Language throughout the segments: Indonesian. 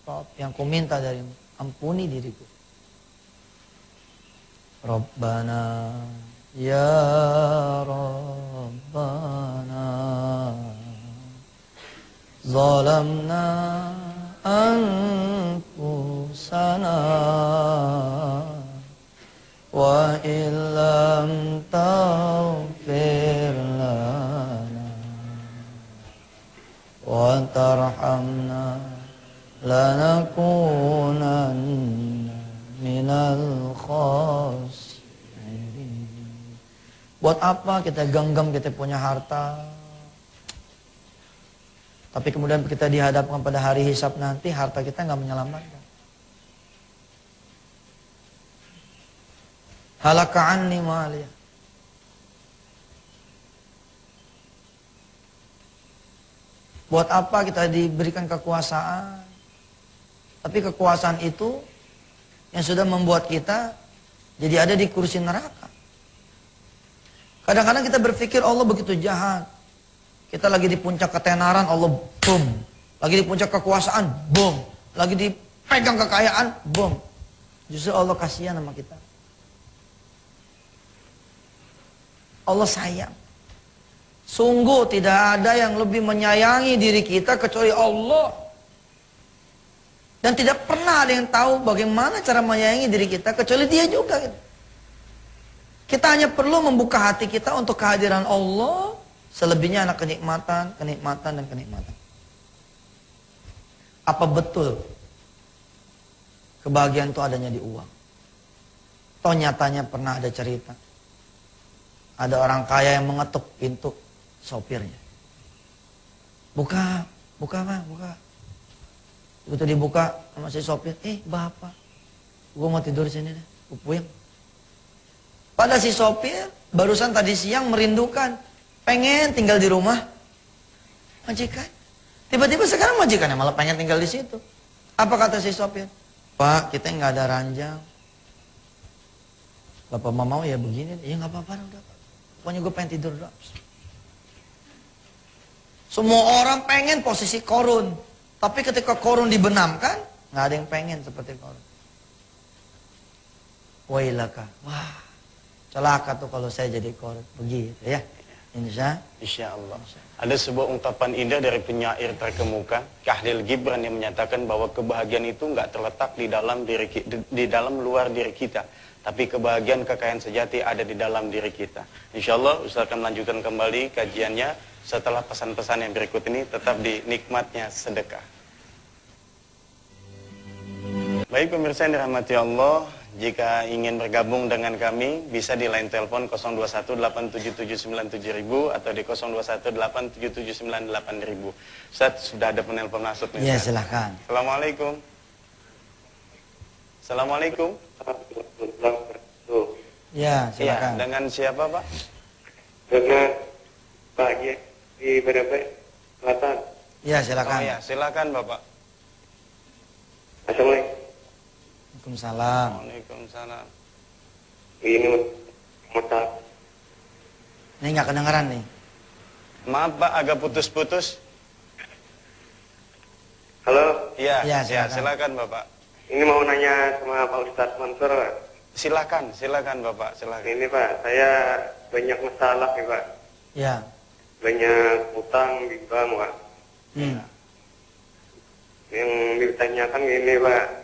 Rabb, yang ku minta darimu, ampuni diriku. Rabbana, ya Rabbana, zalamna anfusana, wa illam taghfir lana, wa tarhamna, lanakunanna minal khasirin. Buat apa kita genggam kita punya harta, tapi kemudian kita dihadapkan pada hari hisab nanti, harta kita nggak menyelamatkan. Halaka anni maliya. Buat apa kita diberikan kekuasaan, tapi kekuasaan itu yang sudah membuat kita jadi ada di kursi neraka. Kadang-kadang kita berpikir Allah begitu jahat. Kita lagi di puncak ketenaran, Allah boom. Lagi di puncak kekuasaan, boom. Lagi dipegang kekayaan, boom. Justru Allah kasihan sama kita. Allah sayang. Sungguh tidak ada yang lebih menyayangi diri kita kecuali Allah. Dan tidak pernah ada yang tahu bagaimana cara menyayangi diri kita kecuali Dia juga. Kita hanya perlu membuka hati kita untuk kehadiran Allah. Selebihnya anak kenikmatan, kenikmatan, dan kenikmatan. Apa betul kebahagiaan itu adanya di uang? Toh nyatanya pernah ada cerita. Ada orang kaya yang mengetuk pintu sopirnya. Buka, buka Pak, buka. Begitu dibuka sama si sopir, bapak, gue mau tidur sini deh, gue puyeng. Pada si sopir, barusan tadi siang merindukan, pengen tinggal di rumah majikan. Tiba-tiba sekarang majikannya malah pengen tinggal di situ. Apa kata si sopir? Pak, kita nggak ada ranjang. Bapak mau ya begini, ya nggak apa-apa udah Pak. Pokoknya gue pengen tidur doang. Semua orang pengen posisi korun. Tapi ketika korun dibenamkan, nggak ada yang pengen seperti korun. Wailaka. Wah, celaka tuh kalau saya jadi korun. Begitu ya. Insya Allah. Ada sebuah ungkapan indah dari penyair terkemuka, Khalil Gibran, yang menyatakan bahwa kebahagiaan itu nggak terletak di dalam luar diri kita. Tapi kebahagiaan, kekayaan sejati ada di dalam diri kita. Insya Allah Ustaz akan melanjutkan kembali kajiannya setelah pesan-pesan yang berikut ini. Tetap di nikmatnya sedekah. Baik pemirsa yang dirahmati Allah, jika ingin bergabung dengan kami bisa di line telepon 0218779000 atau di 021877908000. Ustaz, sudah ada penelpon masuk nih. Ya, silahkan. Assalamualaikum. Assalamualaikum. Ya, silakan. Ya, dengan siapa Pak? Dengan Pak Ye di Brebes Selatan. Ya, silakan. Oh ya, silakan Bapak. Assalamualaikum. Waalaikumsalam. Waalaikumsalam. Ini masalah. Ini nggak kedengeran nih. Maaf Pak, agak putus-putus. Halo. Ya, Ya, ya, silakan. silakan Bapak. Ini mau nanya sama Pak Ustadz Mansur, Pak. Silakan Bapak, silakan. Ini Pak, saya banyak masalah nih Pak. Ya. Banyak utang di bank Pak. Yang ditanyakan gini Pak.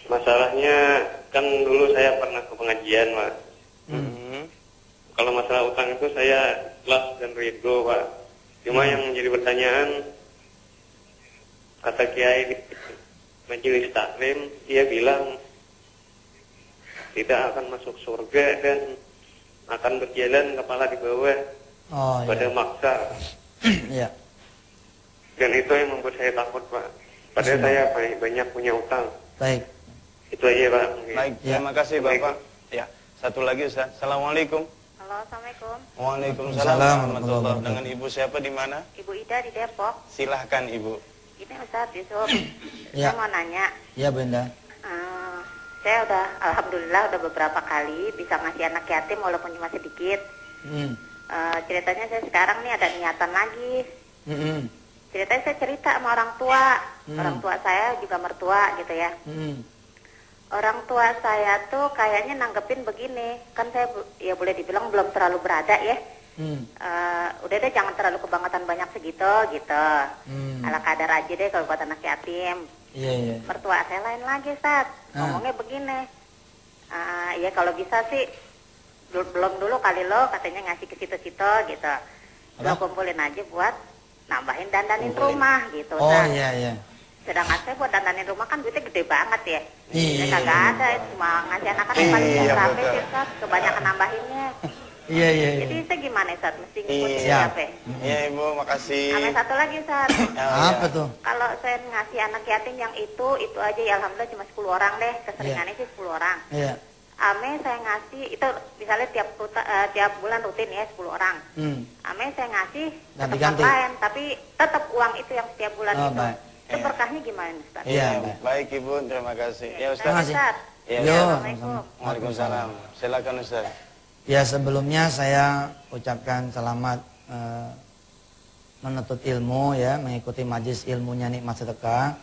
Masalahnya kan dulu saya pernah ke pengajian Pak. Kalau masalah utang itu saya ikhlas dan ridho Pak. Cuma yang menjadi pertanyaan, kata Kiai di majelis taklim, dia bilang tidak akan masuk surga dan akan berjalan kepala di bawah pada maksa. Ya. Dan itu yang membuat saya takut Pak. Padahal saya banyak punya utang. Baik. Itu aja Pak. Baik, terima kasih Bapak. Ya, satu lagi Ustaz. Assalamualaikum. Halo, Assalamualaikum. Waalaikumsalam warahmatullahi wabarakatuh. Dengan Ibu siapa di mana? Ibu Ida di Depok. Silahkan Ibu. Ini Ustadz Yusuf. Ya. Saya mau nanya. Ya, Bunda. Saya udah, alhamdulillah udah beberapa kali bisa ngasih anak yatim walaupun cuma sedikit. Ceritanya saya sekarang nih ada niatan lagi. Ceritanya saya cerita sama orang tua. Orang tua saya juga mertua gitu ya. Orang tua saya tuh kayaknya nanggepin begini. Kan saya ya boleh dibilang belum terlalu berada ya. Udah deh jangan terlalu kebangetan banyak segitu gitu. Ala kadar aja deh kalau buat anak yatim. Mertua saya lain lagi Ustaz. Ngomongnya begini. Ya kalau bisa sih belum dulu kali lo katanya ngasih ke situ-situ gitu. Lo kumpulin aja buat nambahin dandanin rumah gitu. Iya. Sedangkan saya buat dandanin rumah kan duitnya gede banget ya. Iya. Saya kagak ada, cuma ngasih anak-anak paling berapa sih Ustaz, kebanyakan nambahinnya. Iya. Jadi saya gimana Ustaz, mesti ngikutin Siap. siapa? Iya Ibu, makasih. Sama satu lagi Ustaz. Apa tuh? Kalau saya ngasih anak yatim yang itu aja ya alhamdulillah cuma 10 orang deh, keseringannya sih 10 orang. Iya. Ame saya ngasih itu misalnya tiap bulan rutin ya 10 orang. Ame saya ngasih tetap Ganti-ganti. lain, tapi tetap uang itu yang setiap bulan itu. Baik. Itu berkahnya gimana Ustaz? Iya. Baik Ibu, terima kasih. Ya Terima Ustaz. kasih. Ustaz. Iya, Yo, Assalamualaikum. Waalaikumsalam. Silakan Ustaz. Ya sebelumnya saya ucapkan selamat menuntut ilmu ya, mengikuti majlis ilmunya Nikmat Sedekah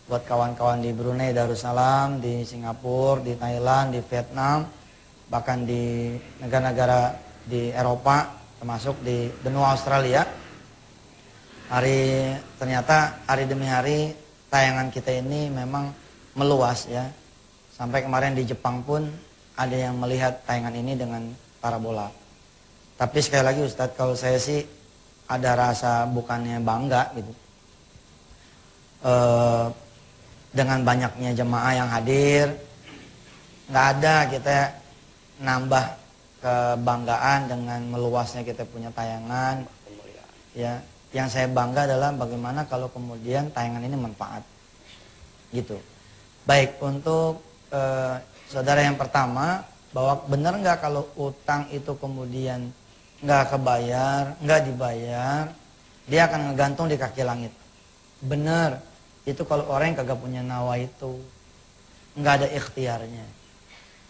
buat kawan-kawan di Brunei Darussalam, di Singapura, di Thailand, di Vietnam, bahkan di negara-negara di Eropa, termasuk di benua Australia. Ternyata hari demi hari tayangan kita ini memang meluas ya. Sampai kemarin di Jepang pun ada yang melihat tayangan ini dengan parabola. Tapi sekali lagi Ustadz, kalau saya sih ada rasa bukannya bangga gitu. Dengan banyaknya jemaah yang hadir, nggak ada kita nambah kebanggaan dengan meluasnya kita punya tayangan. Ya, yang saya bangga adalah bagaimana kalau kemudian tayangan ini manfaat, gitu. Baik, untuk saudara yang pertama, bahwa benar nggak kalau utang itu kemudian nggak kebayar, nggak dibayar, dia akan ngegantung di kaki langit. Benar. Itu kalau orang yang kagak punya nawa itu, nggak ada ikhtiarnya.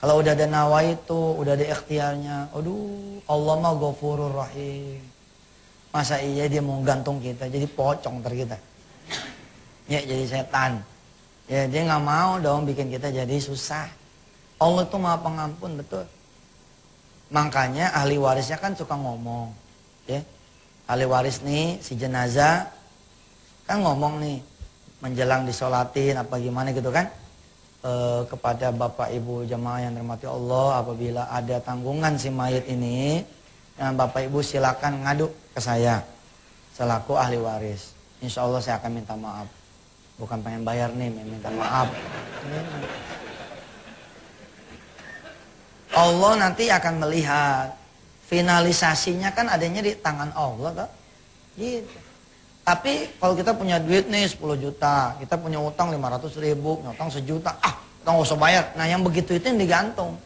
Kalau udah ada nawa itu, udah ada ikhtiarnya, aduh, Allah mah Ghafurur Rahim. Masa iya dia mau gantung kita, jadi pocong ntar kita. Ya jadi setan. Ya dia nggak mau dong bikin kita jadi susah. Allah tuh Maha Pengampun, betul. Makanya ahli warisnya kan suka ngomong, ya. Ahli waris nih si jenazah kan ngomong nih menjelang disolatin apa gimana gitu kan, kepada bapak ibu jamaah yang dirahmati Allah, apabila ada tanggungan si mayit ini, dan bapak ibu silakan ngadu ke saya selaku ahli waris. Insya Allah saya akan minta maaf. Bukan pengen bayar nih, minta maaf. Allah nanti akan melihat. Finalisasinya kan adanya di tangan Allah toh. Gitu. Tapi kalau kita punya duit nih 10 juta, kita punya utang 500.000, punya utang 1 juta, kita nggak usah bayar. Nah yang begitu itu yang digantung.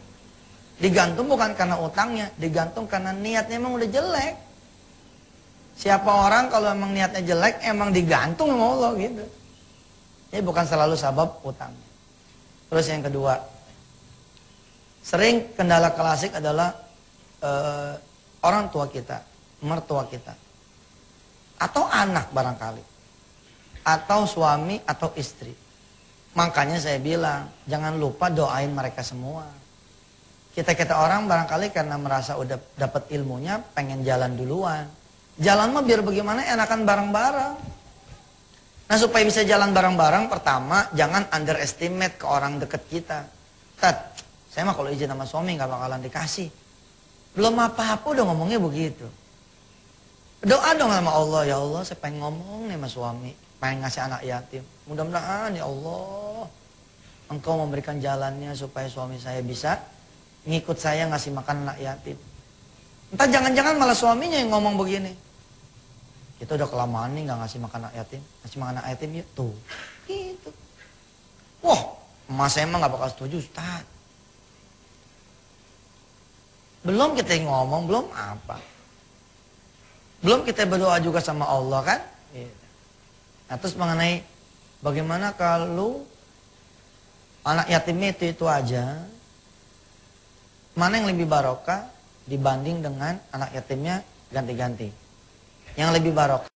Digantung bukan karena utangnya, digantung karena niatnya emang udah jelek. Siapa orang kalau emang niatnya jelek, emang digantung sama Allah gitu. Ini bukan selalu sabab utang. Terus yang kedua, sering kendala klasik adalah orang tua kita, mertua kita. Atau anak barangkali. Atau suami atau istri. Makanya saya bilang, jangan lupa doain mereka semua. Kita orang barangkali karena merasa udah dapat ilmunya, pengen jalan duluan. Jalan mah biar bagaimana enakan bareng-bareng. Nah supaya bisa jalan bareng-bareng, pertama jangan underestimate ke orang deket kita. Tat, saya mah kalau izin sama suami gak bakalan dikasih. Belum apa-apa udah ngomongnya begitu. Doa dong sama Allah, ya Allah saya pengen ngomong nih sama suami, pengen ngasih anak yatim. Mudah-mudahan ya Allah, Engkau memberikan jalannya supaya suami saya bisa ngikut saya ngasih makan anak yatim. Entah jangan-jangan malah suaminya yang ngomong begini. Kita udah kelamaan nih gak ngasih makan anak yatim, ngasih makan anak yatim yuk tuh. Gitu. Wah, emas saya emang gak bakal setuju Ustaz. Belum kita yang ngomong, belum apa. Belum kita berdoa juga sama Allah kan? Nah terus mengenai bagaimana kalau anak yatimnya itu aja, mana yang lebih barokah dibanding dengan anak yatimnya ganti-ganti. Yang lebih barokah